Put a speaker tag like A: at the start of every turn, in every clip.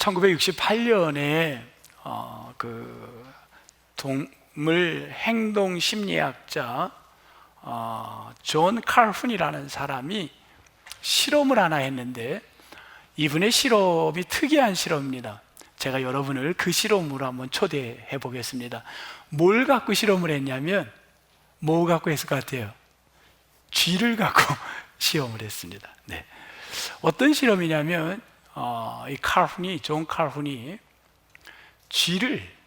A: 1968년에 그 동물 행동 심리학자 존 칼훈이라는 사람이 실험을 하나 했는데, 이분의 실험이 특이한 실험입니다. 제가 여러분을 그 실험으로 한번 초대해 보겠습니다. 뭘 갖고 실험을 했냐면, 뭐 갖고 했을 것 같아요? 쥐를 갖고 시험을 했습니다. 네. 어떤 실험이냐면 존 칼훈이 쥐를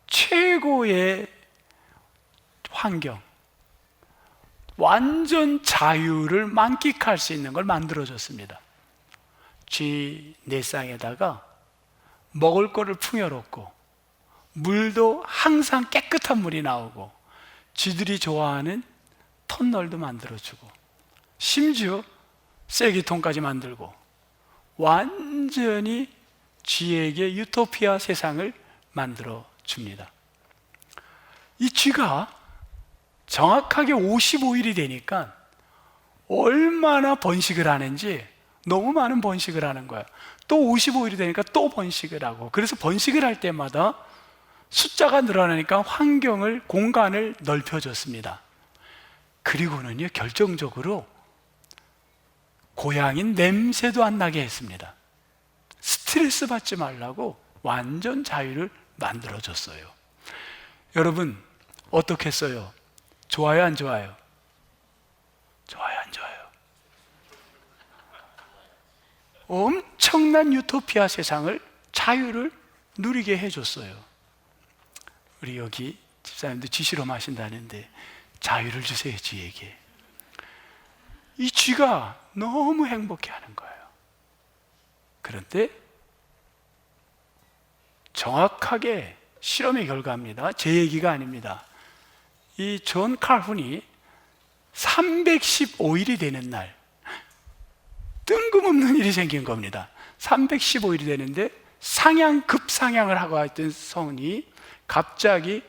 A: 최고의 환경, 완전 자유를 만끽할 수 있는 걸 만들어줬습니다. 쥐 내쌍에다가 먹을 거를 풍요롭고, 물도 항상 깨끗한 물이 나오고, 쥐들이 좋아하는 터널도 만들어주고, 심지어 쓰레기통까지 만들고, 완전히 쥐에게 유토피아 세상을 만들어줍니다. 이 쥐가 정확하게 55일이 되니까 얼마나 번식을 하는지, 너무 많은 번식을 하는 거야. 또 55일이 되니까 또 번식을 하고, 그래서 번식을 할 때마다 숫자가 늘어나니까 환경을, 공간을 넓혀줬습니다. 그리고는요, 결정적으로 고양이 냄새도 안 나게 했습니다. 스트레스 받지 말라고 완전 자유를 만들어줬어요. 여러분, 어떻겠어요? 좋아요, 안 좋아요? 좋아요, 안 좋아요? 엄청난 유토피아 세상을, 자유를 누리게 해줬어요. 우리 여기 집사님도 쥐 실험하신다는데 자유를 주세요, 쥐에게. 이 쥐가 너무 행복해하는 거예요. 그런데 정확하게 실험의 결과입니다. 제 얘기가 아닙니다. 이 존 칼훈이 315일이 되는 날, 뜬금없는 일이 생긴 겁니다. 315일이 되는데 급상향을 하고 있던 성이 갑자기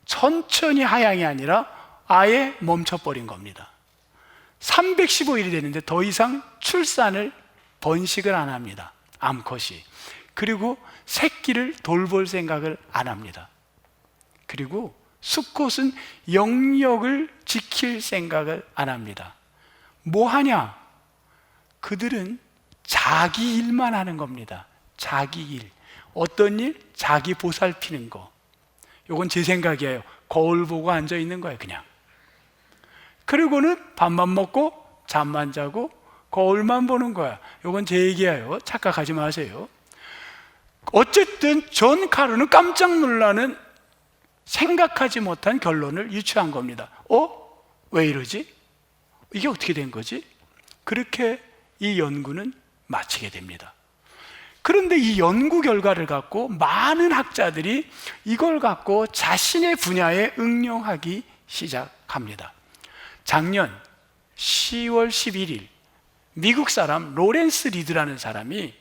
A: 천천히 하향이 아니라 아예 멈춰버린 겁니다. 315일이 되는데 더 이상 출산을, 번식을 안 합니다. 암컷이. 그리고 새끼를 돌볼 생각을 안 합니다. 그리고 수컷은 영역을 지킬 생각을 안 합니다. 뭐 하냐? 그들은 자기 일만 하는 겁니다. 자기 일. 어떤 일? 자기 보살피는 거. 이건 제 생각이에요. 거울 보고 앉아 있는 거예요, 그냥. 그리고는 밥만 먹고 잠만 자고 거울만 보는 거야. 이건 제 얘기예요. 착각하지 마세요. 어쨌든 존 칼훈은 깜짝 놀라는, 생각하지 못한 결론을 유추한 겁니다. 왜 이러지? 이게 어떻게 된 거지? 그렇게 이 연구는 마치게 됩니다. 그런데 이 연구 결과를 갖고 많은 학자들이 이걸 갖고 자신의 분야에 응용하기 시작합니다. 작년 10월 11일 미국 사람 로렌스 리드라는 사람이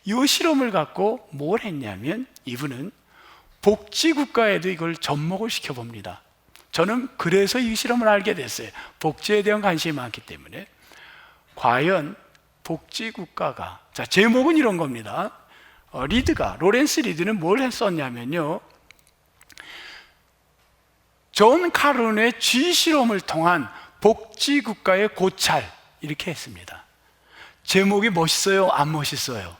A: 이 실험을 갖고 뭘 했냐면, 이분은 복지국가에도 이걸 접목을 시켜봅니다. 저는 그래서 이 실험을 알게 됐어요. 복지에 대한 관심이 많기 때문에. 과연 복지국가가, 자, 제목은 이런 겁니다. 로렌스 리드는 뭘 했었냐면요, 존 칼훈의 쥐 실험을 통한 복지국가의 고찰, 이렇게 했습니다. 제목이 멋있어요? 안 멋있어요?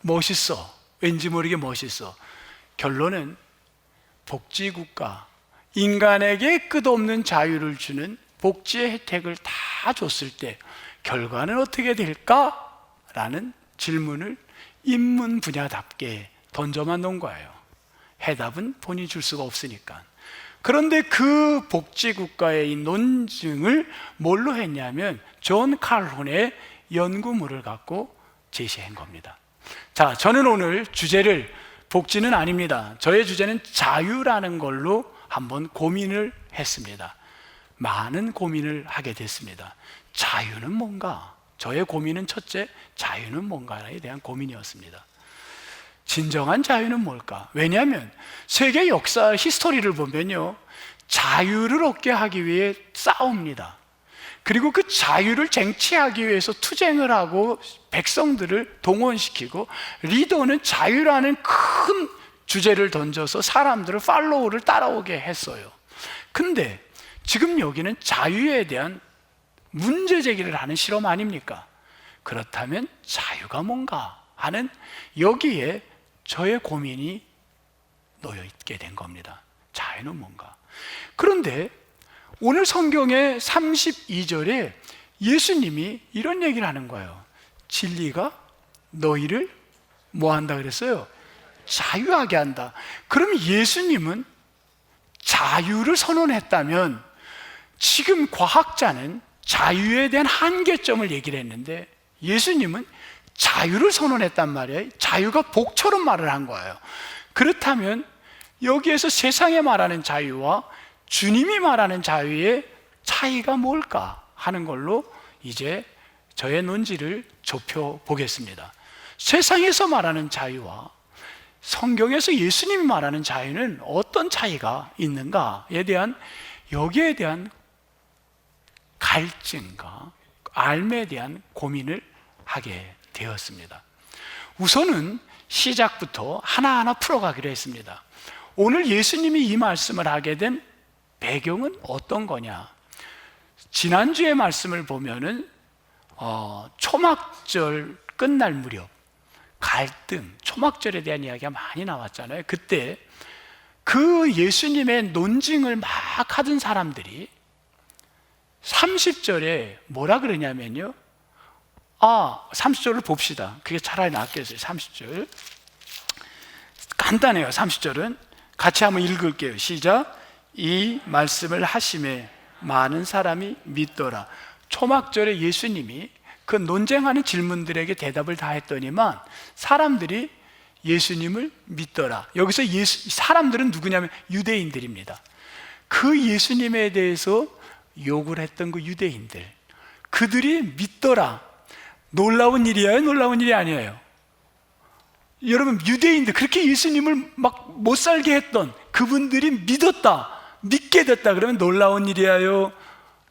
A: 멋있어. 왠지 모르게 멋있어. 결론은 복지국가, 인간에게 끝없는 자유를 주는 복지의 혜택을 다 줬을 때 결과는 어떻게 될까? 라는 질문을 인문 분야답게 던져만 놓은 거예요. 해답은 본인이 줄 수가 없으니까. 그런데 그 복지국가의 이 논증을 뭘로 했냐면 존 칼훈의 연구물을 갖고 제시한 겁니다. 자, 저는 오늘 주제를 복지는 아닙니다. 저의 주제는 자유라는 걸로 한번 고민을 했습니다. 많은 고민을 하게 됐습니다. 자유는 뭔가? 저의 고민은 첫째, 자유는 뭔가에 대한 고민이었습니다. 진정한 자유는 뭘까? 왜냐하면 세계 역사 히스토리를 보면요, 자유를 얻게 하기 위해 싸웁니다. 그리고 그 자유를 쟁취하기 위해서 투쟁을 하고 백성들을 동원시키고, 리더는 자유라는 큰 주제를 던져서 사람들을 팔로우를 따라오게 했어요. 근데 지금 여기는 자유에 대한 문제 제기를 하는 실험 아닙니까? 그렇다면 자유가 뭔가 하는, 여기에 저의 고민이 놓여 있게 된 겁니다. 자유는 뭔가? 그런데 오늘 성경의 32절에 예수님이 이런 얘기를 하는 거예요. 진리가 너희를 뭐 한다 그랬어요? 자유하게 한다. 그럼 예수님은 자유를 선언했다면, 지금 과학자는 자유에 대한 한계점을 얘기를 했는데 예수님은 자유를 선언했단 말이에요. 자유가 복처럼 말을 한 거예요. 그렇다면 여기에서 세상에 말하는 자유와 주님이 말하는 자유의 차이가 뭘까 하는 걸로 이제 저의 논지를 좁혀 보겠습니다. 세상에서 말하는 자유와 성경에서 예수님이 말하는 자유는 어떤 차이가 있는가에 대한, 여기에 대한 갈증과 알매에 대한 고민을 하게 되었습니다. 우선은 시작부터 하나하나 풀어가기로 했습니다. 오늘 예수님이 이 말씀을 하게 된 배경은 어떤 거냐? 지난주의 말씀을 보면은 초막절 끝날 무렵 갈등, 초막절에 대한 이야기가 많이 나왔잖아요. 그때 그 예수님의 논증을 막 하던 사람들이 30절에 뭐라 그러냐면요, 30절을 봅시다. 그게 차라리 낫겠어요. 30절 간단해요. 30절은 같이 한번 읽을게요. 시작. 이 말씀을 하심에 많은 사람이 믿더라. 초막절에 예수님이 그 논쟁하는 질문들에게 대답을 다 했더니만 사람들이 예수님을 믿더라. 여기서 사람들은 누구냐면 유대인들입니다. 그 예수님에 대해서 욕을 했던 그 유대인들, 그들이 믿더라. 놀라운 일이에요? 놀라운 일이 아니에요? 여러분, 유대인들, 그렇게 예수님을 막 못 살게 했던 그분들이 믿었다, 믿게 됐다. 그러면 놀라운 일이에요?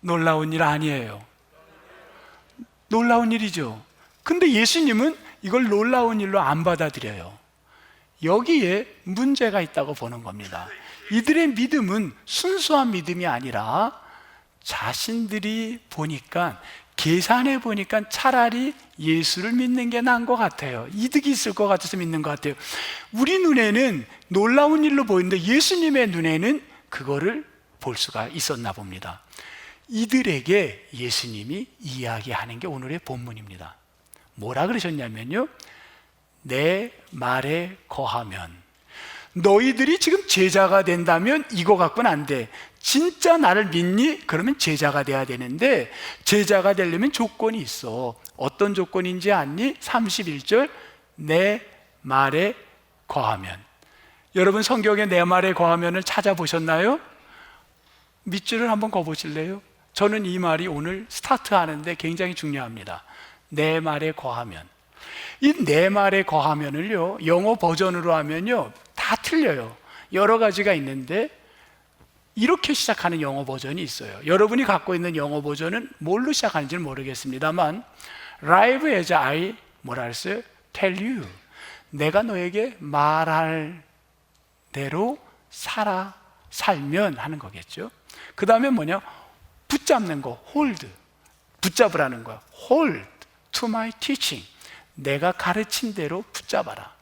A: 놀라운 일 아니에요? 놀라운 일이죠. 근데 예수님은 이걸 놀라운 일로 안 받아들여요. 여기에 문제가 있다고 보는 겁니다. 이들의 믿음은 순수한 믿음이 아니라 자신들이 보니까, 계산해 보니까 차라리 예수를 믿는 게 나은 것 같아요. 이득이 있을 것 같아서 믿는 것 같아요. 우리 눈에는 놀라운 일로 보이는데 예수님의 눈에는 그거를 볼 수가 있었나 봅니다. 이들에게 예수님이 이야기하는 게 오늘의 본문입니다. 뭐라 그러셨냐면요, 내 말에 거하면, 너희들이 지금 제자가 된다면 이거 갖고는 안 돼. 진짜 나를 믿니? 그러면 제자가 돼야 되는데, 제자가 되려면 조건이 있어. 어떤 조건인지 아니? 31절, 내 말에 거하면. 여러분, 성경에 내 말에 거하면을 찾아보셨나요? 밑줄을 한번 거보실래요? 저는 이 말이 오늘 스타트하는데 굉장히 중요합니다. 내 말에 거하면. 이 내 말에 거하면을요, 영어 버전으로 하면요 다 틀려요. 여러 가지가 있는데 이렇게 시작하는 영어 버전이 있어요. 여러분이 갖고 있는 영어 버전은 뭘로 시작하는지는 모르겠습니다만, Live as I 뭐라 했어요? Tell you. 내가 너에게 말할 대로 살면 하는 거겠죠. 그 다음에 뭐냐? 붙잡는 거, hold. 붙잡으라는 거야. Hold to my teaching. 내가 가르친 대로 붙잡아라.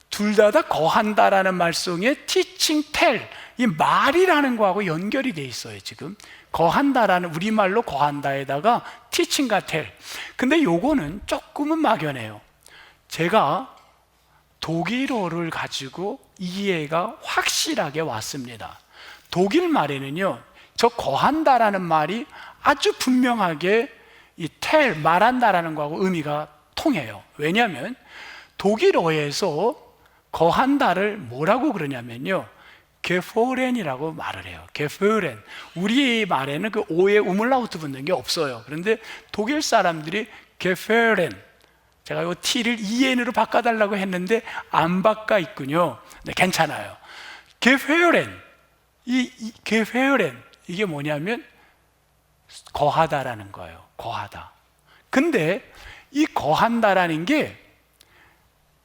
A: 둘 다 거한다라는 말송에 teaching, tell, 이 말이라는 거하고 연결이 돼 있어요. 지금 거한다라는, 우리말로 거한다에다가 teaching과 tell. 근데 요거는 조금은 막연해요. 제가 독일어를 가지고 이해가 확실하게 왔습니다. 독일 말에는요, 저 거한다라는 말이 아주 분명하게 이 tell, 말한다라는 거하고 의미가 통해요. 왜냐하면 독일어에서 거한다를 뭐라고 그러냐면요, 게포렌이라고 말을 해요. 게포렌. 우리 말에는 그 오에 우물라우트 붙는 게 없어요. 그런데 독일 사람들이 게포렌, 제가 이 T를 EN으로 바꿔달라고 했는데 안 바꿔 있군요. 네, 괜찮아요. 게포렌, 이 게포렌, 이게 뭐냐면 거하다라는 거예요. 거하다. 근데 이 거한다라는 게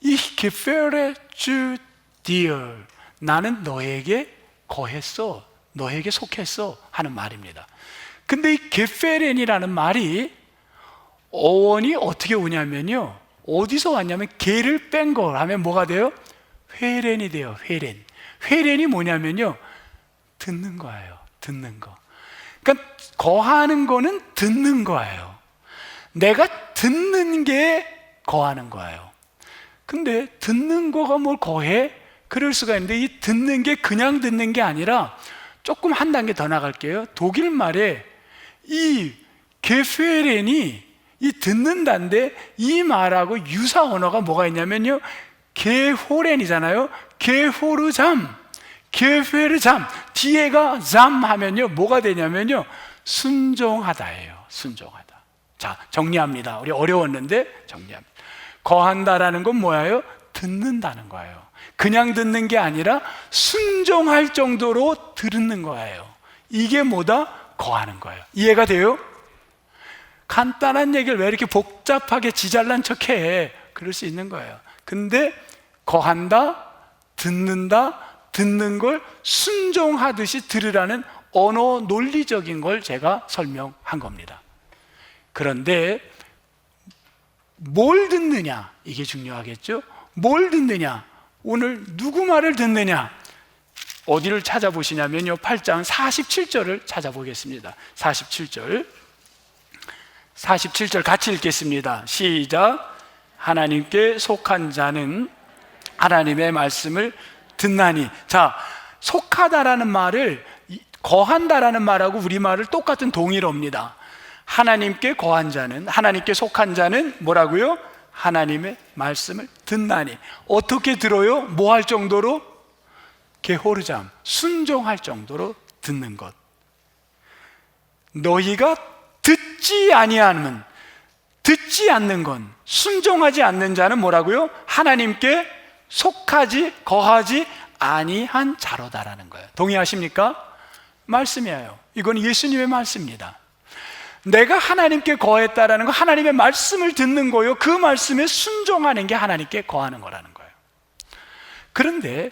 A: Ich gefähre zu dir, 나는 너에게 거했어, 너에게 속했어 하는 말입니다. 근데 이 게페렌이라는 말이 어원이 어떻게 오냐면요, 어디서 왔냐면 게를 뺀 걸 하면 뭐가 돼요? 회렌이 돼요. 회렌. 회렌이 뭐냐면요, 듣는 거예요. 듣는 거. 그러니까 거하는 거는 듣는 거예요. 내가 듣는 게 거하는 거예요. 근데 듣는 거가 뭘 거해? 그럴 수가 있는데 이 듣는 게 그냥 듣는 게 아니라 조금 한 단계 더 나갈게요. 독일 말에 이 게페렌이 이 듣는다인데 이 말하고 유사 언어가 뭐가 있냐면요, 게호렌이잖아요. 게호르잠, 게페르잠, 뒤에가 잠 하면요 뭐가 되냐면요, 순종하다예요. 순종하다. 자, 정리합니다. 우리 어려웠는데 정리합니다. 거한다라는 건 뭐예요? 듣는다는 거예요. 그냥 듣는 게 아니라 순종할 정도로 듣는 거예요. 이게 뭐다? 거하는 거예요. 이해가 돼요? 간단한 얘기를 왜 이렇게 복잡하게 지잘난 척해? 그럴 수 있는 거예요. 근데 거한다, 듣는다, 듣는 걸 순종하듯이 들으라는 언어 논리적인 걸 제가 설명한 겁니다. 그런데 뭘 듣느냐, 이게 중요하겠죠? 뭘 듣느냐? 오늘 누구 말을 듣느냐? 어디를 찾아보시냐면요, 8장 47절을 찾아보겠습니다. 47절 같이 읽겠습니다. 시작. 하나님께 속한 자는 하나님의 말씀을 듣나니. 자, 속하다라는 말을, 거한다라는 말하고 우리말을 똑같은 동일어입니다. 하나님께 거한 자는, 하나님께 속한 자는 뭐라고요? 하나님의 말씀을 듣나니. 어떻게 들어요? 뭐 할 정도로? 게호르잠, 순종할 정도로 듣는 것. 너희가 듣지 아니하면, 듣지 않는 건, 순종하지 않는 자는 뭐라고요? 하나님께 속하지, 거하지 아니한 자로다라는 거예요. 동의하십니까? 말씀이에요. 이건 예수님의 말씀입니다. 내가 하나님께 거했다라는 건 하나님의 말씀을 듣는 거요, 그 말씀에 순종하는 게 하나님께 거하는 거라는 거예요. 그런데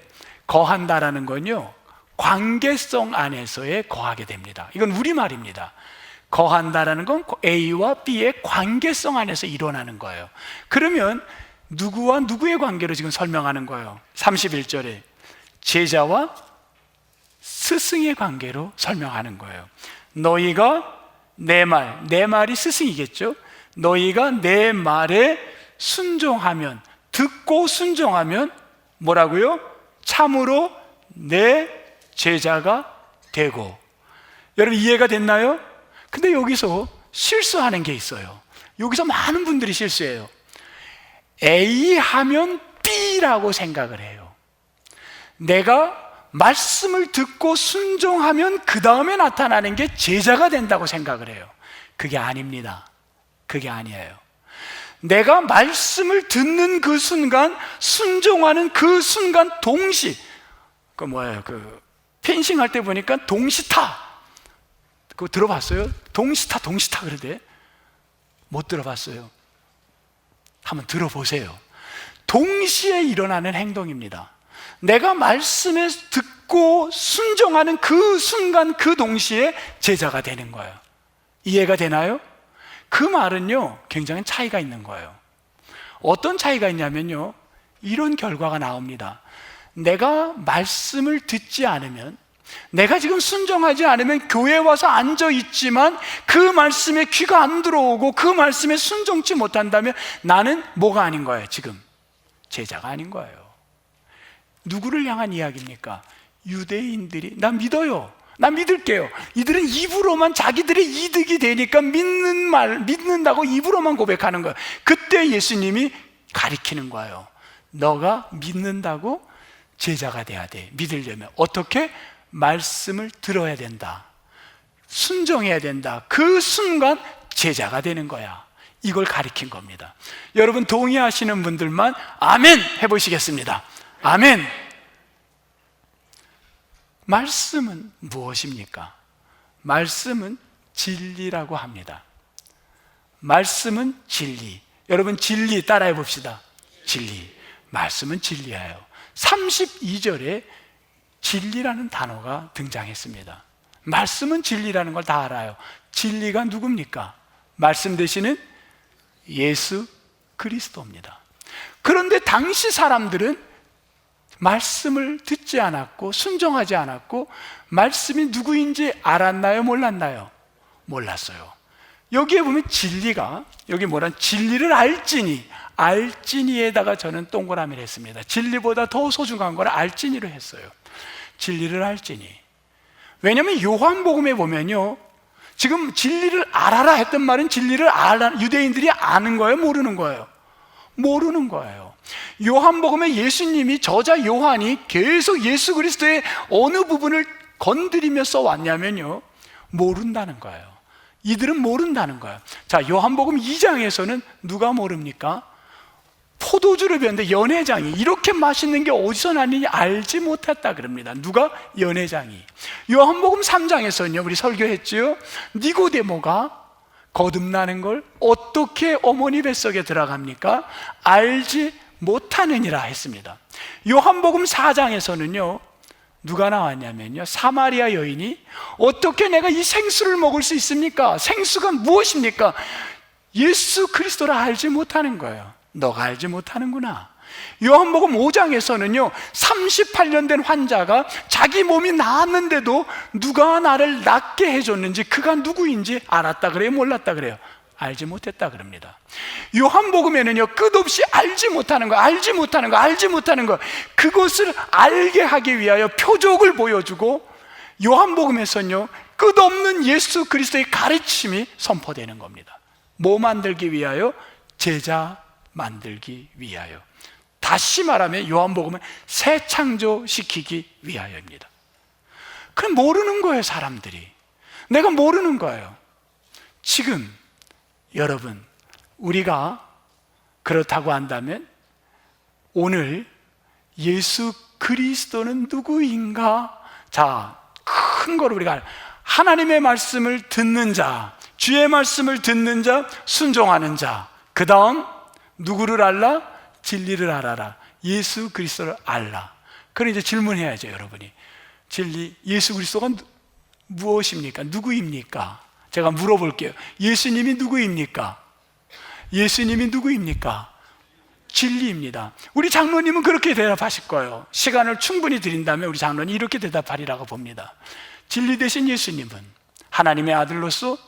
A: 거한다라는 건요, 관계성 안에서의 거하게 됩니다. 이건 우리말입니다. 거한다라는 건 A와 B의 관계성 안에서 일어나는 거예요. 그러면 누구와 누구의 관계로 지금 설명하는 거예요? 31절에 제자와 스승의 관계로 설명하는 거예요. 너희가 내 말이 스승이겠죠? 너희가 내 말에 순종하면, 듣고 순종하면 뭐라고요? 참으로 내 제자가 되고. 여러분 이해가 됐나요? 근데 여기서 실수하는 게 있어요. 여기서 많은 분들이 실수해요. A 하면 B라고 생각을 해요. 내가 말씀을 듣고 순종하면 그 다음에 나타나는 게 제자가 된다고 생각을 해요. 그게 아닙니다. 그게 아니에요. 내가 말씀을 듣는 그 순간, 순종하는 그 순간 동시, 펜싱 할 때 보니까 동시타, 그거 들어봤어요? 동시타 그러대. 못 들어봤어요? 한번 들어보세요. 동시에 일어나는 행동입니다. 내가 말씀에 듣고 순종하는 그 순간, 그 동시에 제자가 되는 거예요. 이해가 되나요? 그 말은요, 굉장히 차이가 있는 거예요. 어떤 차이가 있냐면요, 이런 결과가 나옵니다. 내가 말씀을 듣지 않으면, 내가 지금 순종하지 않으면 교회에 와서 앉아 있지만 그 말씀에 귀가 안 들어오고 그 말씀에 순종치 못한다면 나는 뭐가 아닌 거예요? 지금 제자가 아닌 거예요. 누구를 향한 이야기입니까? 유대인들이 나 믿어요, 나 믿을게요. 이들은 입으로만 자기들의 이득이 되니까 믿는다고 입으로만 고백하는 거예요. 그때 예수님이 가리키는 거예요. 너가 믿는다고 제자가 돼야 돼. 믿으려면 어떻게? 말씀을 들어야 된다, 순종해야 된다. 그 순간 제자가 되는 거야. 이걸 가리킨 겁니다. 여러분 동의하시는 분들만 아멘 해보시겠습니다. 아멘. 말씀은 무엇입니까? 말씀은 진리라고 합니다. 말씀은 진리. 여러분 진리 따라해 봅시다. 진리. 말씀은 진리예요. 32절에 진리라는 단어가 등장했습니다. 말씀은 진리라는 걸 다 알아요. 진리가 누굽니까? 말씀 되시는 예수 그리스도입니다. 그런데 당시 사람들은 말씀을 듣지 않았고 순종하지 않았고 말씀이 누구인지 알았나요? 몰랐나요? 몰랐어요. 여기에 보면 진리가, 여기 뭐란, 진리를 알지니, 알지니에다가 저는 동그라미를 했습니다. 진리보다 더 소중한 걸 알지니로 했어요. 진리를 알지니. 왜냐하면 요한복음에 보면요, 지금 진리를 알아라 했던 말은 진리를 유대인들이 아는 거예요? 모르는 거예요? 모르는 거예요. 요한복음에 예수님이, 저자 요한이 계속 예수 그리스도의 어느 부분을 건드리며 써왔냐면요, 모른다는 거예요. 이들은 모른다는 거예요. 자, 요한복음 2장에서는 누가 모릅니까? 포도주를 배웠는데 연회장이 이렇게 맛있는 게 어디서 났느냐 알지 못했다 그럽니다. 누가? 연회장이. 요한복음 3장에서는요, 우리 설교했지요, 니고데모가 거듭나는 걸 어떻게 어머니 뱃속에 들어갑니까? 알지 못하느니라 했습니다. 요한복음 4장에서는요, 누가 나왔냐면요, 사마리아 여인이 어떻게 내가 이 생수를 먹을 수 있습니까? 생수가 무엇입니까? 예수 그리스도를 알지 못하는 거예요. 너가 알지 못하는구나. 요한복음 5장에서는요 38년 된 환자가 자기 몸이 나았는데도 누가 나를 낫게 해줬는지, 그가 누구인지 알았다 그래요? 몰랐다 그래요? 알지 못했다 그럽니다. 요한복음에는요 끝없이 알지 못하는 거, 알지 못하는 거, 알지 못하는 거, 그것을 알게 하기 위하여 표적을 보여주고, 요한복음에서는요 끝없는 예수 그리스도의 가르침이 선포되는 겁니다. 뭐 만들기 위하여? 제자 만들기 위하여. 다시 말하면 요한복음은 새 창조시키기 위하여입니다. 그럼 모르는 거예요, 사람들이. 내가 모르는 거예요. 지금 여러분, 우리가 그렇다고 한다면 오늘 예수 그리스도는 누구인가? 자, 큰 걸 우리가 하나님의 말씀을 듣는 자, 주의 말씀을 듣는 자, 순종하는 자, 그 다음 누구를 알라? 진리를 알아라. 예수 그리스도를 알라. 그럼 이제 질문해야죠, 여러분이. 진리, 예수 그리스도가 무엇입니까? 누구입니까? 제가 물어볼게요. 예수님이 누구입니까? 예수님이 누구입니까? 진리입니다. 우리 장로님은 그렇게 대답하실 거예요. 시간을 충분히 드린다면 우리 장로님이 이렇게 대답하리라고 봅니다. 진리 되신 예수님은 하나님의 아들로서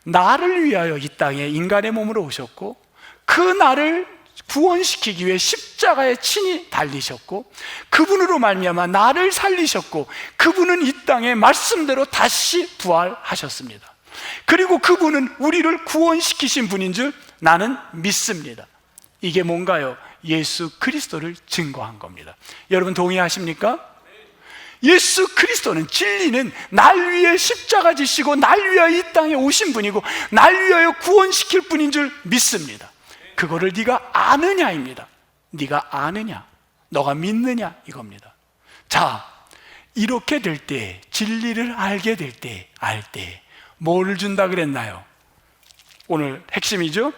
A: 나를 위하여 이 땅에 인간의 몸으로 오셨고, 그 나를 구원시키기 위해 십자가에 친히 달리셨고, 그분으로 말미암아 나를 살리셨고, 그분은 이 땅에 말씀대로 다시 부활하셨습니다. 그리고 그분은 우리를 구원시키신 분인 줄 나는 믿습니다. 이게 뭔가요? 예수 그리스도를 증거한 겁니다. 여러분 동의하십니까? 예수 그리스도는, 진리는 날 위해 십자가 지시고 날 위하여 이 땅에 오신 분이고 날 위하여 구원시킬 분인 줄 믿습니다. 그거를 네가 아느냐입니다. 네가 아느냐, 너가 믿느냐, 이겁니다. 자, 이렇게 될 때, 진리를 알게 될 때, 알 때 뭐를 준다 그랬나요? 오늘 핵심이죠.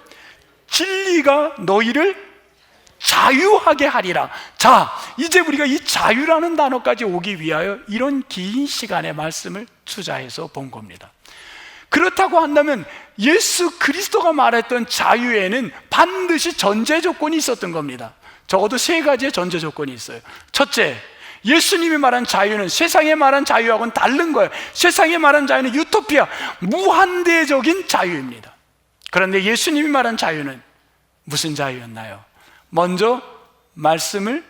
A: 진리가 너희를 자유하게 하리라. 자, 이제 우리가 이 자유라는 단어까지 오기 위하여 이런 긴 시간의 말씀을 투자해서 본 겁니다. 그렇다고 한다면 예수 그리스도가 말했던 자유에는 반드시 전제 조건이 있었던 겁니다. 적어도 세 가지의 전제 조건이 있어요. 첫째, 예수님이 말한 자유는 세상에 말한 자유하고는 다른 거예요. 세상에 말한 자유는 유토피아, 무한대적인 자유입니다. 그런데 예수님이 말한 자유는 무슨 자유였나요? 먼저 말씀을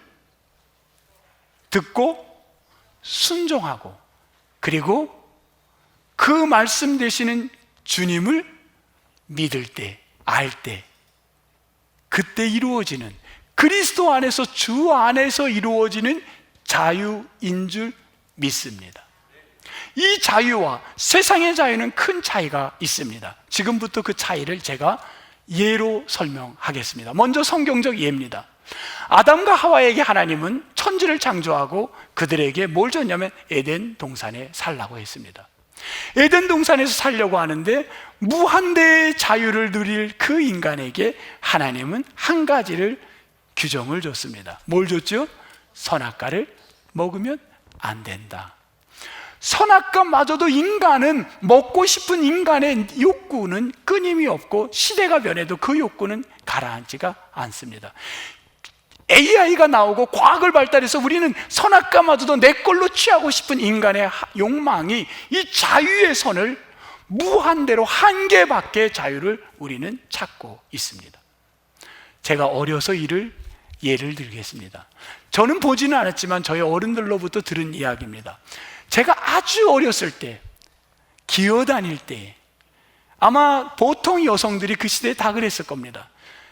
A: 듣고 순종하고, 그리고 그 말씀 되시는 주님을 믿을 때, 알 때, 그때 이루어지는, 그리스도 안에서, 주 안에서 이루어지는 자유인 줄 믿습니다. 이 자유와 세상의 자유는 큰 차이가 있습니다. 지금부터 그 차이를 제가 예로 설명하겠습니다. 먼저 성경적 예입니다. 아담과 하와에게 하나님은 천지를 창조하고 그들에게 뭘 줬냐면 에덴 동산에 살라고 했습니다. 에덴 동산에서 살려고 하는데 무한대의 자유를 누릴 그 인간에게 하나님은 한 가지를 규정을 줬습니다. 뭘 줬죠? 선악과를 먹으면 안 된다. 선악과마저도 인간은, 먹고 싶은 인간의 욕구는 끊임이 없고 시대가 변해도 그 욕구는 가라앉지가 않습니다. AI가 나오고 과학을 발달해서 우리는 선악과마저도 내 걸로 취하고 싶은 인간의 욕망이 이 자유의 선을 무한대로 한계밖의 자유를 우리는 찾고 있습니다. 제가 어려서 이를 예를 들겠습니다. 저는 보지는 않았지만 저희 어른들로부터 들은 이야기입니다. 제가 아주 어렸을 때, 기어다닐 때, 아마 보통 여성들이 그 시대에 다 그랬을 겁니다.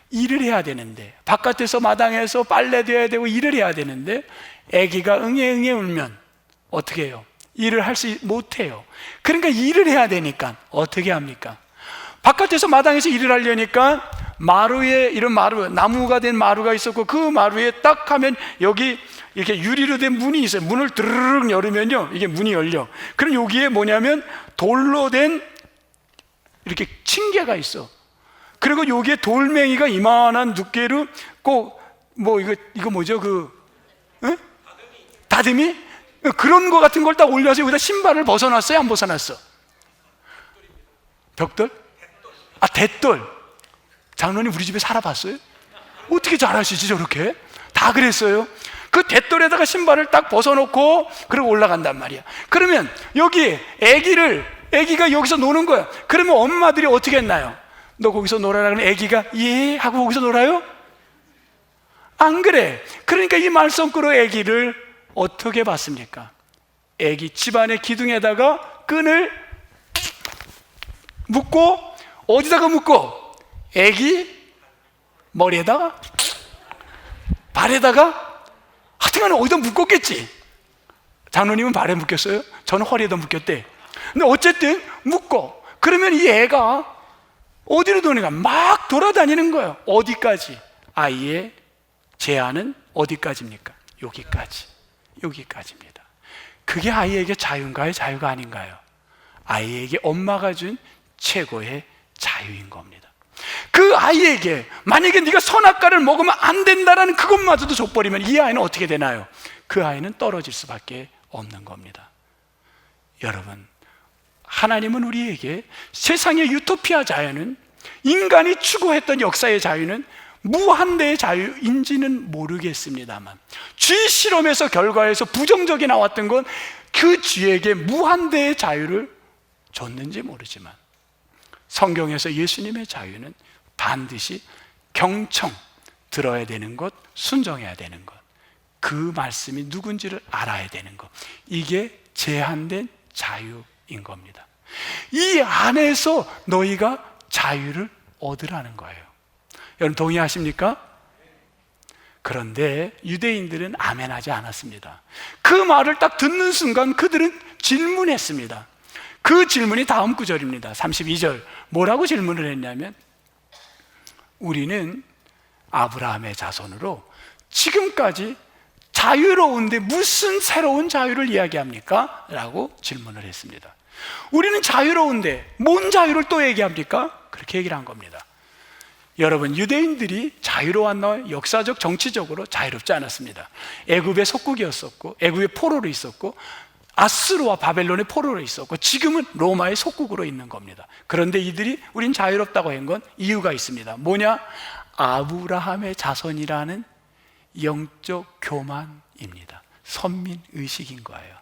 A: 일을 해야 되는데, 바깥에서 마당에서 빨래도 해야 되고 일을 해야 되는데, 아기가 응애응애 울면 어떻게 해요? 일을 못해요. 그러니까 일을 해야 되니까 어떻게 합니까? 바깥에서 마당에서 일을 하려니까 마루에, 이런 마루, 나무가 된 마루가 있었고, 그 마루에 딱 하면 여기 이렇게 유리로 된 문이 있어요. 문을 드르륵 열으면요, 이게 문이 열려. 그럼 여기에 뭐냐면 돌로 된 이렇게 층계가 있어. 그리고 여기에 돌멩이가 이만한 두께로 꼭 이거 뭐죠? 다듬이? 그런 거 같은 걸 딱 올려서 여기다 신발을 벗어놨어요? 안 벗어놨어? 벽돌? 아, 대돌. 장로님 우리 집에 살아봤어요? 어떻게 잘하시지 저렇게? 다 그랬어요. 그 대돌에다가 신발을 딱 벗어놓고 그리고 올라간단 말이야. 그러면 여기 아기가 여기서 노는 거야. 그러면 엄마들이 어떻게 했나요? 너 거기서 놀아라 그러면 아기가 예 하고 거기서 놀아요? 안 그래. 그러니까 이 말썽꾸러 아기를 어떻게 봤습니까? 아기 집안의 기둥에다가 끈을 묶고, 어디다가 묶고? 아기 머리에다가, 발에다가, 하여튼간에 어디다 묶었겠지. 장로님은 발에 묶였어요? 저는 허리에다 묶였대. 근데 어쨌든 묶어. 그러면 이 애가 어디로 도는가? 막 돌아다니는 거예요. 어디까지? 아이의 제한은 어디까지입니까? 여기까지입니다. 그게 아이에게 자유인가요? 자유가 아닌가요? 아이에게 엄마가 준 최고의 자유인 겁니다. 그 아이에게 만약에 네가 선악과를 먹으면 안 된다라는 그것마저도 줘버리면 이 아이는 어떻게 되나요? 그 아이는 떨어질 수밖에 없는 겁니다. 여러분, 하나님은 우리에게 세상의 유토피아 자유는, 인간이 추구했던 역사의 자유는 무한대의 자유인지는 모르겠습니다만, 쥐 실험에서 결과에서 부정적이 나왔던 건 그 쥐에게 무한대의 자유를 줬는지 모르지만, 성경에서 예수님의 자유는 반드시 경청, 들어야 되는 것, 순종해야 되는 것, 그 말씀이 누군지를 알아야 되는 것, 이게 제한된 자유인 겁니다. 이 안에서 너희가 자유를 얻으라는 거예요. 여러분 동의하십니까? 그런데 유대인들은 아멘하지 않았습니다. 그 말을 딱 듣는 순간 그들은 질문했습니다. 그 질문이 다음 구절입니다. 32절. 뭐라고 질문을 했냐면, 우리는 아브라함의 자손으로 지금까지 자유로운데 무슨 새로운 자유를 이야기합니까? 라고 질문을 했습니다. 우리는 자유로운데 뭔 자유를 또 얘기합니까? 그렇게 얘기를 한 겁니다. 여러분, 유대인들이 자유로웠나요? 역사적, 정치적으로 자유롭지 않았습니다. 애굽의 속국이었었고, 애굽의 포로로 있었고, 아스루와 바벨론의 포로로 있었고, 지금은 로마의 속국으로 있는 겁니다. 그런데 이들이 우린 자유롭다고 한 건 이유가 있습니다. 뭐냐? 아브라함의 자손이라는 영적 교만입니다. 선민의식인 거예요.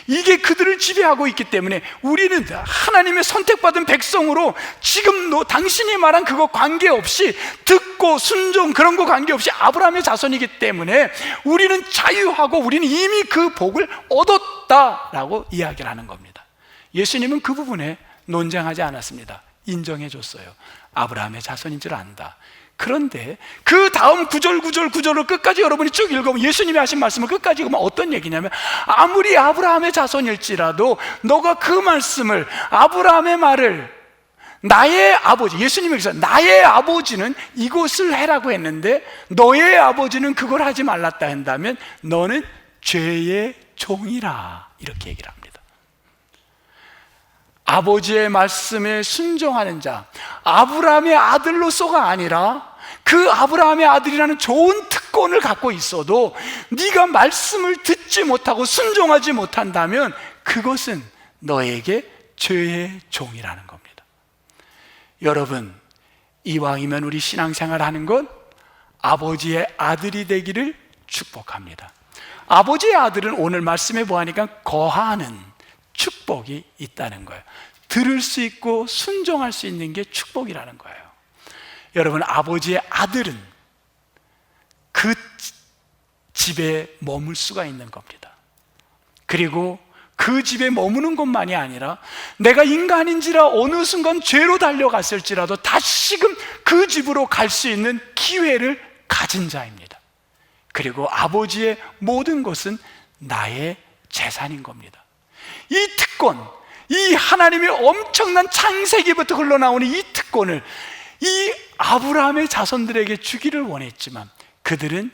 A: 이게 그들을 지배하고 있기 때문에 우리는 하나님의 선택받은 백성으로 지금도 당신이 말한 그거 관계없이, 듣고 순종 그런 거 관계없이 아브라함의 자손이기 때문에 우리는 자유하고 우리는 이미 그 복을 얻었다라고 이야기를 하는 겁니다. 예수님은 그 부분에 논쟁하지 않았습니다. 인정해 줬어요. 아브라함의 자손인 줄 안다. 그런데 그 다음 구절을 끝까지 여러분이 쭉 읽어보면 예수님이 하신 말씀을 끝까지 읽으면 어떤 얘기냐면, 아무리 아브라함의 자손일지라도 너가 그 말씀을, 아브라함의 말을, 나의 아버지, 예수님이 그래서 나의 아버지는 이것을 해라고 했는데 너의 아버지는 그걸 하지 말랐다 한다면 너는 죄의 종이라, 이렇게 얘기를 합니다. 아버지의 말씀에 순종하는 자, 아브라함의 아들로서가 아니라 그 아브라함의 아들이라는 좋은 특권을 갖고 있어도 네가 말씀을 듣지 못하고 순종하지 못한다면 그것은 너에게 죄의 종이라는 겁니다. 여러분, 이왕이면 우리 신앙생활 하는 건 아버지의 아들이 되기를 축복합니다. 아버지의 아들은 오늘 말씀해 보니까 거하는 축복이 있다는 거예요. 들을 수 있고 순종할 수 있는 게 축복이라는 거예요. 여러분, 아버지의 아들은 그 집에 머물 수가 있는 겁니다. 그리고 그 집에 머무는 것만이 아니라 내가 인간인지라 어느 순간 죄로 달려갔을지라도 다시금 그 집으로 갈 수 있는 기회를 가진 자입니다. 그리고 아버지의 모든 것은 나의 재산인 겁니다. 이 특권, 이 하나님의 엄청난 창세기부터 흘러나오는 이 특권을 이 아브라함의 자손들에게 주기를 원했지만 그들은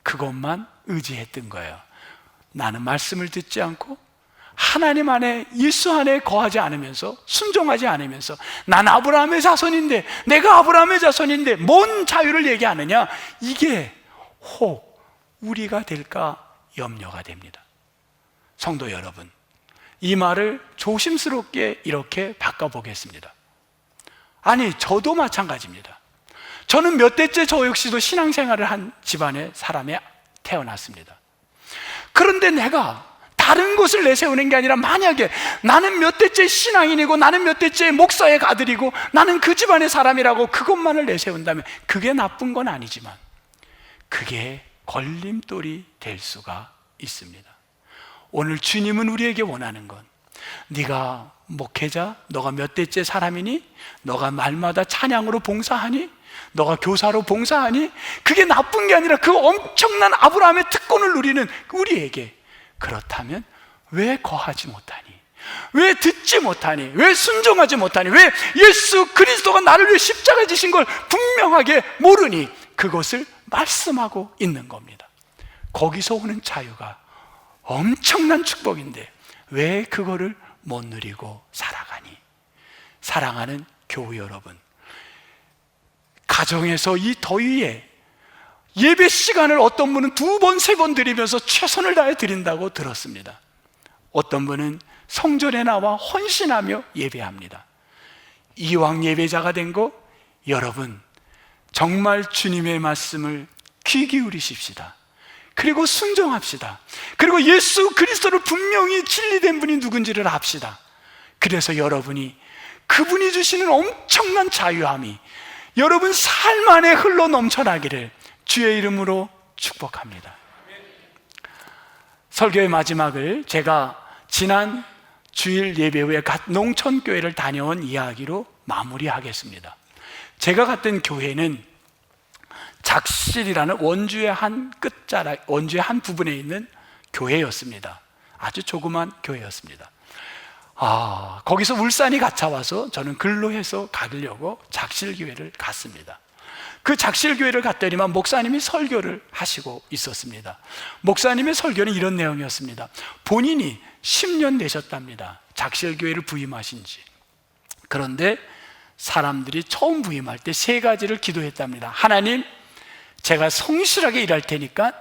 A: 그것만 의지했던 거예요. 나는 말씀을 듣지 않고 하나님 안에, 예수 안에 거하지 않으면서, 순종하지 않으면서 난 아브라함의 자손인데, 내가 아브라함의 자손인데 뭔 자유를 얘기하느냐? 이게 혹 우리가 될까 염려가 됩니다. 성도 여러분, 이 말을 조심스럽게 이렇게 바꿔보겠습니다. 아니, 저도 마찬가지입니다. 저는 몇 대째 저 역시도 신앙생활을 한 집안의 사람에 태어났습니다. 그런데 내가 다른 것을 내세우는 게 아니라 만약에 나는 몇 대째 신앙인이고 나는 몇 대째 목사의 아들이고 나는 그 집안의 사람이라고 그것만을 내세운다면 그게 나쁜 건 아니지만 그게 걸림돌이 될 수가 있습니다. 오늘 주님은 우리에게 원하는 건 네가 목회자, 너가 몇 대째 사람이니? 너가 말마다 찬양으로 봉사하니? 너가 교사로 봉사하니? 그게 나쁜 게 아니라 그 엄청난 아브라함의 특권을 누리는 우리에게 그렇다면 왜 거하지 못하니? 왜 듣지 못하니? 왜 순종하지 못하니? 왜 예수 그리스도가 나를 위해 십자가에 지신 걸 분명하게 모르니? 그것을 말씀하고 있는 겁니다. 거기서 오는 자유가 엄청난 축복인데 왜 그거를 못 누리고 살아가니? 사랑하는 교우 여러분, 가정에서 이 더위에 예배 시간을 어떤 분은 2번, 3번 드리면서 최선을 다해 드린다고 들었습니다. 어떤 분은 성전에 나와 헌신하며 예배합니다. 이왕 예배자가 된 거, 여러분 정말 주님의 말씀을 귀 기울이십시다. 그리고 순종합시다. 그리고 예수 그리스도를 분명히 진리된 분이 누군지를 압시다. 그래서 여러분이 그분이 주시는 엄청난 자유함이 여러분 삶 안에 흘러 넘쳐나기를 주의 이름으로 축복합니다. 설교의 마지막을 제가 지난 주일 예배 후에 농촌교회를 다녀온 이야기로 마무리하겠습니다. 제가 갔던 교회는 작실이라는 원주의 한 끝자락, 원주의 한 부분에 있는 교회였습니다. 아주 조그만 교회였습니다. 거기서 울산이 갇혀와서 저는 근로해서 가려고 작실교회를 갔습니다. 그 작실교회를 갔더니만 목사님이 설교를 하시고 있었습니다. 목사님의 설교는 이런 내용이었습니다. 본인이 10년 되셨답니다. 작실교회를 부임하신 지. 그런데 사람들이 처음 부임할 때 3가지를 기도했답니다. 하나님, 제가 성실하게 일할 테니까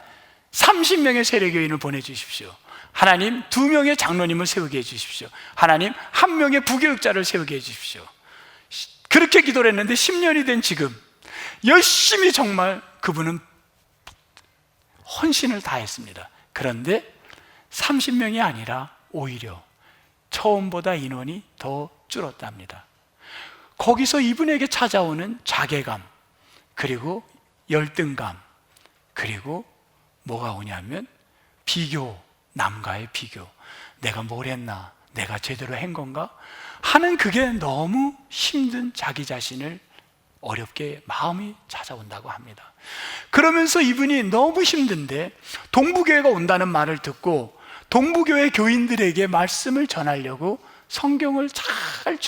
A: 30명의 세례교인을 보내주십시오. 하나님, 2명의 장로님을 세우게 해주십시오. 하나님, 1명의 부교육자를 세우게 해주십시오. 그렇게 기도를 했는데 10년이 된 지금 열심히 정말 그분은 헌신을 다했습니다. 그런데 30명이 아니라 오히려 처음보다 인원이 더 줄었답니다. 거기서 이분에게 찾아오는 자괴감, 그리고 열등감, 그리고 뭐가 오냐면 비교, 남과의 비교. 내가 뭘 했나? 내가 제대로 한 건가? 하는 그게 너무 힘든 자기 자신을 어렵게 마음이 찾아온다고 합니다. 그러면서 이분이 너무 힘든데 동부교회가 온다는 말을 듣고 동부교회 교인들에게 말씀을 전하려고 성경을 잘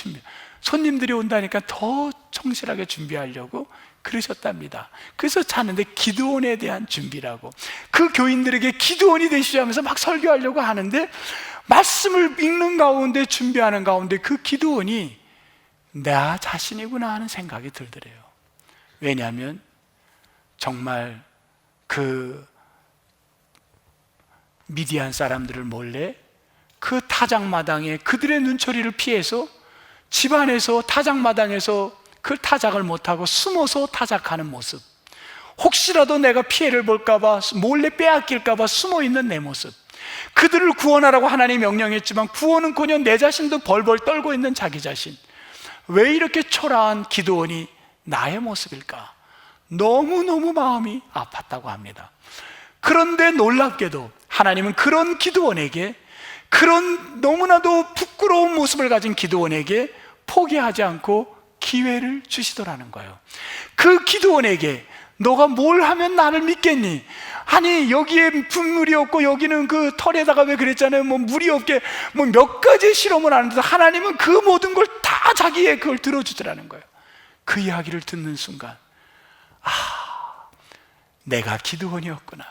A: 손님들이 온다니까 더 성실하게 준비하려고 그러셨답니다. 그래서 찾는데 기드온에 대한 준비라고, 그 교인들에게 기드온이 되시자면서 막 설교하려고 하는데 말씀을 읽는 가운데, 준비하는 가운데 그 기드온이 나 자신이구나 하는 생각이 들더래요. 왜냐하면 정말 그 미디안 사람들을 몰래 그 타작마당에 그들의 눈초리를 피해서 집안에서 타작마당에서 그 타작을 못하고 숨어서 타작하는 모습, 혹시라도 내가 피해를 볼까봐 몰래 빼앗길까봐 숨어있는 내 모습, 그들을 구원하라고 하나님이 명령했지만 구원은커녕 내 자신도 벌벌 떨고 있는 자기 자신, 왜 이렇게 초라한 기드온이 나의 모습일까? 너무너무 마음이 아팠다고 합니다. 그런데 놀랍게도 하나님은 그런 기드온에게, 그런 너무나도 부끄러운 모습을 가진 기드온에게 포기하지 않고 기회를 주시더라는 거예요. 그 기드온에게 너가 뭘 하면 나를 믿겠니? 아니 여기에 분물이 없고 여기는 그 털에다가 왜 그랬잖아요. 뭐 물이 없게 뭐 몇 가지 실험을 하는데 하나님은 그 모든 걸 다 자기의 그걸 들어주더라는 거예요. 그 이야기를 듣는 순간 내가 기드온이었구나.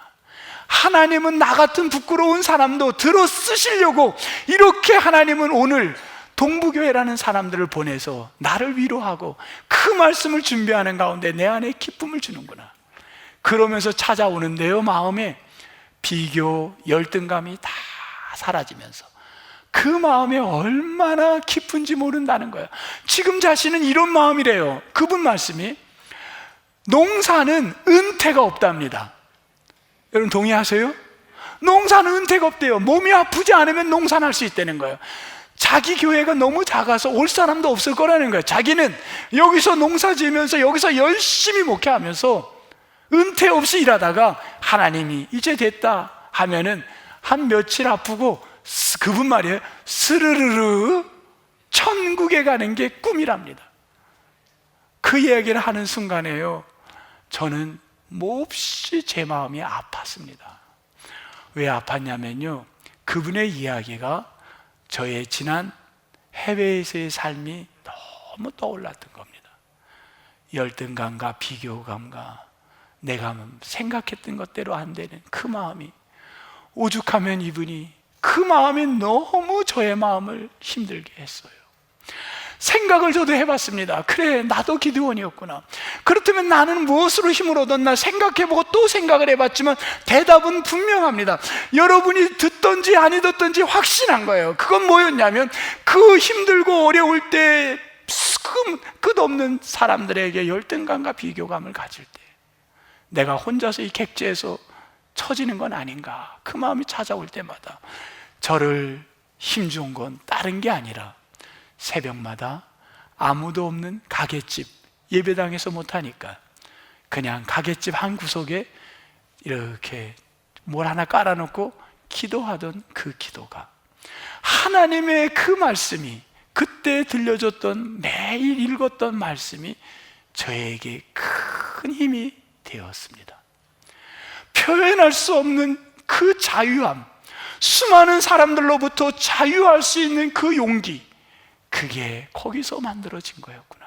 A: 하나님은 나 같은 부끄러운 사람도 들어 쓰시려고 이렇게 하나님은 오늘 동부교회라는 사람들을 보내서 나를 위로하고 그 말씀을 준비하는 가운데 내 안에 기쁨을 주는구나. 그러면서 찾아오는데요, 마음에 비교, 열등감이 다 사라지면서 그 마음에 얼마나 기쁜지 모른다는 거예요. 지금 자신은 이런 마음이래요. 그분 말씀이 농사는 은퇴가 없답니다. 여러분 동의하세요? 농사는 은퇴가 없대요. 몸이 아프지 않으면 농사는 할 수 있다는 거예요. 자기 교회가 너무 작아서 올 사람도 없을 거라는 거예요. 자기는 여기서 농사 지으면서 여기서 열심히 목회하면서 은퇴 없이 일하다가 하나님이 이제 됐다 하면은 한 며칠 아프고 그분 말이에요, 스르르르 천국에 가는 게 꿈이랍니다. 그 이야기를 하는 순간에요, 저는 몹시 제 마음이 아팠습니다. 왜 아팠냐면요, 그분의 이야기가 저의 지난 해외에서의 삶이 너무 떠올랐던 겁니다. 열등감과 비교감과 내가 생각했던 것대로 안 되는 그 마음이, 오죽하면 이분이 그 마음이 너무 저의 마음을 힘들게 했어요. 생각을 저도 해봤습니다. 그래, 나도 기드온이었구나. 그렇다면 나는 무엇으로 힘을 얻었나 생각해보고 또 생각을 해봤지만 대답은 분명합니다. 여러분이 듣던지 아니 듣던지 확신한 거예요. 그건 뭐였냐면 그 힘들고 어려울 때 끝없는 사람들에게 열등감과 비교감을 가질 때 내가 혼자서 이 객지에서 처지는 건 아닌가, 그 마음이 찾아올 때마다 저를 힘준 건 다른 게 아니라 새벽마다 아무도 없는 가게집, 예배당에서 못하니까 그냥 가게집 한 구석에 이렇게 뭘 하나 깔아놓고 기도하던 그 기도가, 하나님의 그 말씀이, 그때 들려줬던 매일 읽었던 말씀이 저에게 큰 힘이 되었습니다. 표현할 수 없는 그 자유함, 수많은 사람들로부터 자유할 수 있는 그 용기, 그게 거기서 만들어진 거였구나.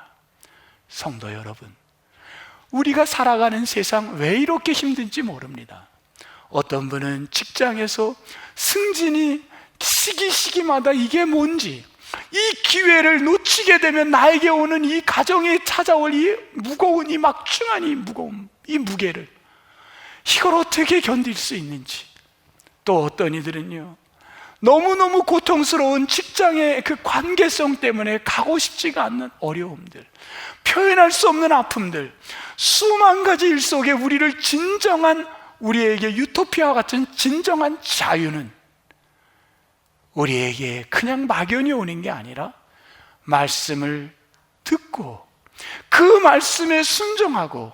A: 성도 여러분, 우리가 살아가는 세상 왜 이렇게 힘든지 모릅니다. 어떤 분은 직장에서 승진이 시기마다 이게 뭔지, 이 기회를 놓치게 되면 나에게 오는 이 가정에 찾아올 이 무거운, 이 막중한 이 무거움, 이 무게를 이걸 어떻게 견딜 수 있는지, 또 어떤 이들은요, 너무너무 고통스러운 직장의 그 관계성 때문에 가고 싶지가 않는 어려움들, 표현할 수 없는 아픔들, 수만 가지 일 속에 우리를 진정한, 우리에게 유토피아와 같은 진정한 자유는 우리에게 그냥 막연히 오는 게 아니라 말씀을 듣고 그 말씀에 순종하고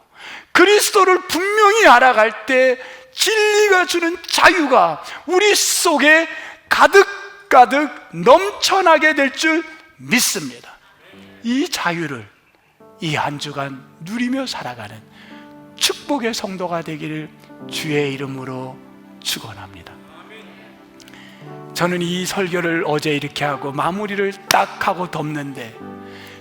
A: 그리스도를 분명히 알아갈 때 진리가 주는 자유가 우리 속에 가득가득 넘쳐나게 될 줄 믿습니다. 이 자유를 이 한 주간 누리며 살아가는 축복의 성도가 되기를 주의 이름으로 축원합니다. 저는 이 설교를 어제 이렇게 하고 마무리를 딱 하고 덮는데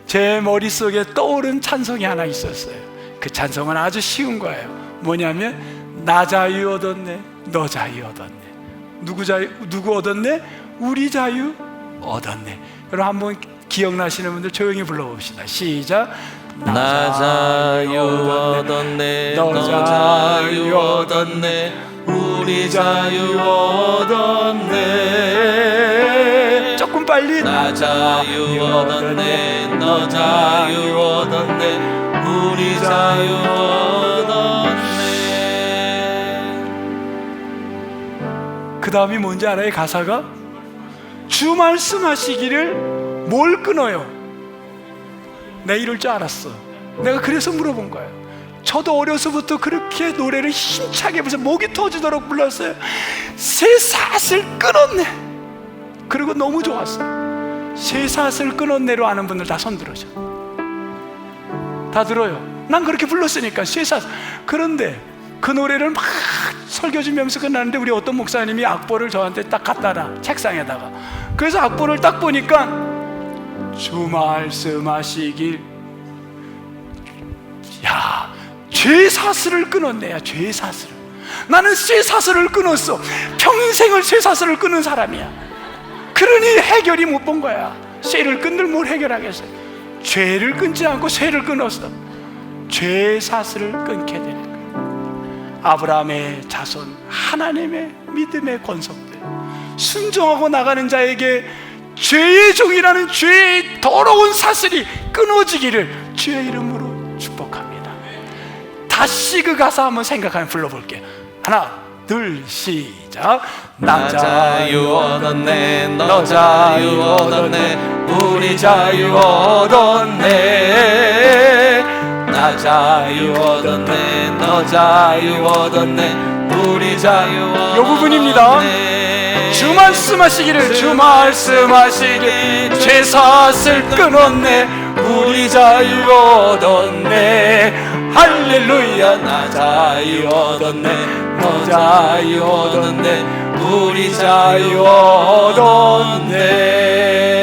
A: 제 머릿속에 떠오른 찬송이 하나 있었어요. 그 찬송은 아주 쉬운 거예요. 뭐냐면 나 자유 얻었네, 너 자유 얻었네, 누구 얻었네? 우리 자유 얻었네. 여러분 한번 기억나시는 분들 조용히 불러봅시다. 시작.
B: 나 자유 얻었네, 너 자유 얻었네, 우리 자유 얻었네.
A: 조금 빨리.
B: 나 자유 얻었네, 너 자유 얻었네, 우리 자유 얻었네.
A: 그 다음이 뭔지 알아요? 가사가 주 말씀하시기를 뭘 끊어요? 내가 이럴 줄 알았어. 내가 그래서 물어본 거예요. 저도 어려서부터 그렇게 노래를 힘차게 부르면서 목이 터지도록 불렀어요. 쇠사슬 끊었네. 그리고 너무 좋았어. 쇠사슬 끊었네로 아는 분들 다 손 들어줘. 다 들어요. 난 그렇게 불렀으니까 쇠사슬. 그런데 그 노래를 막 설교 준비하면서 끝나는데 우리 어떤 목사님이 악보를 저한테 딱 갖다 놔, 책상에다가. 그래서 악보를 딱 보니까 주 말씀하시길, 야, 죄사슬을 끊었네. 야, 죄사슬을. 나는 쇠사슬을 끊었어. 평생을 쇠사슬을 끊은 사람이야. 그러니 해결이 못 본 거야. 쇠를 끊들 뭘 해결하겠어요. 죄를 끊지 않고 쇠를 끊었어. 죄사슬을 끊게 되는 거야. 아브라함의 자손, 하나님의 믿음의 권속들, 순종하고 나가는 자에게 죄의 종이라는 죄의 더러운 사슬이 끊어지기를 주의 이름으로 축복합니다. 다시 그 가사 한번 생각하면 불러볼게요. 하나, 둘, 시작.
B: 나 자유 얻었네, 너 자유 얻었네, 우리 자유 얻었네. 나 자유 얻었네, 너 자유 얻었네, 우리 자유 얻었네.
A: 요 부분입니다. 주 말씀하시기를, 주 말씀하시기를 죄사슬 끊었네, 우리 자유 얻었네. 할렐루야.
B: 나 자유 얻었네, 너 자유 얻었네, 우리 자유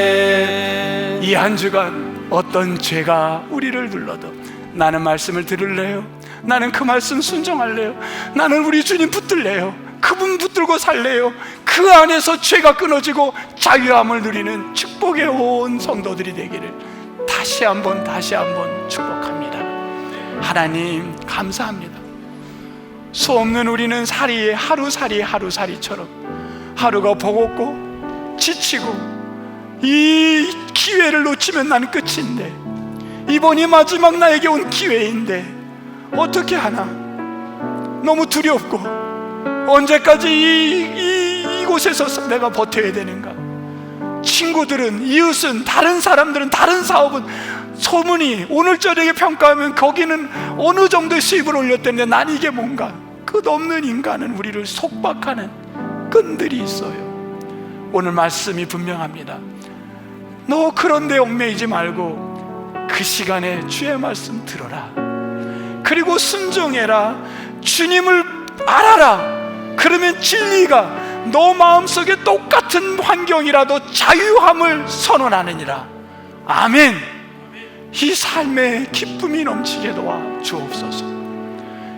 B: 얻었네.
A: 이 한 주간 어떤 죄가 우리를 불러도 나는 말씀을 들을래요. 나는 그 말씀 순종할래요. 나는 우리 주님 붙들래요. 그분 붙들고 살래요. 그 안에서 죄가 끊어지고 자유함을 누리는 축복의 온 성도들이 되기를 다시 한번 축복합니다. 하나님 감사합니다. 수 없는 우리는 하루살이처럼 하루가 버겁고 지치고 이 기회를 놓치면 난 끝인데, 이번이 마지막 나에게 온 기회인데 어떻게 하나 너무 두렵고, 언제까지 이곳에서 내가 버텨야 되는가. 친구들은, 이웃은, 다른 사람들은, 다른 사업은 소문이 오늘 저녁에 평가하면 거기는 어느 정도의 수입을 올렸다는데 난 이게 뭔가. 끝없는 인간은 우리를 속박하는 끈들이 있어요. 오늘 말씀이 분명합니다. 너 그런데 얽매이지 말고 그 시간에 주의 말씀 들어라. 그리고 순종해라. 주님을 알아라. 그러면 진리가 너 마음속에 똑같은 환경이라도 자유함을 선언하느니라. 아멘. 이 삶의 기쁨이 넘치게 도와 주옵소서.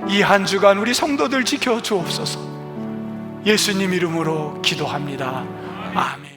A: 이 한 주간 우리 성도들 지켜 주옵소서. 예수님 이름으로 기도합니다. 아멘.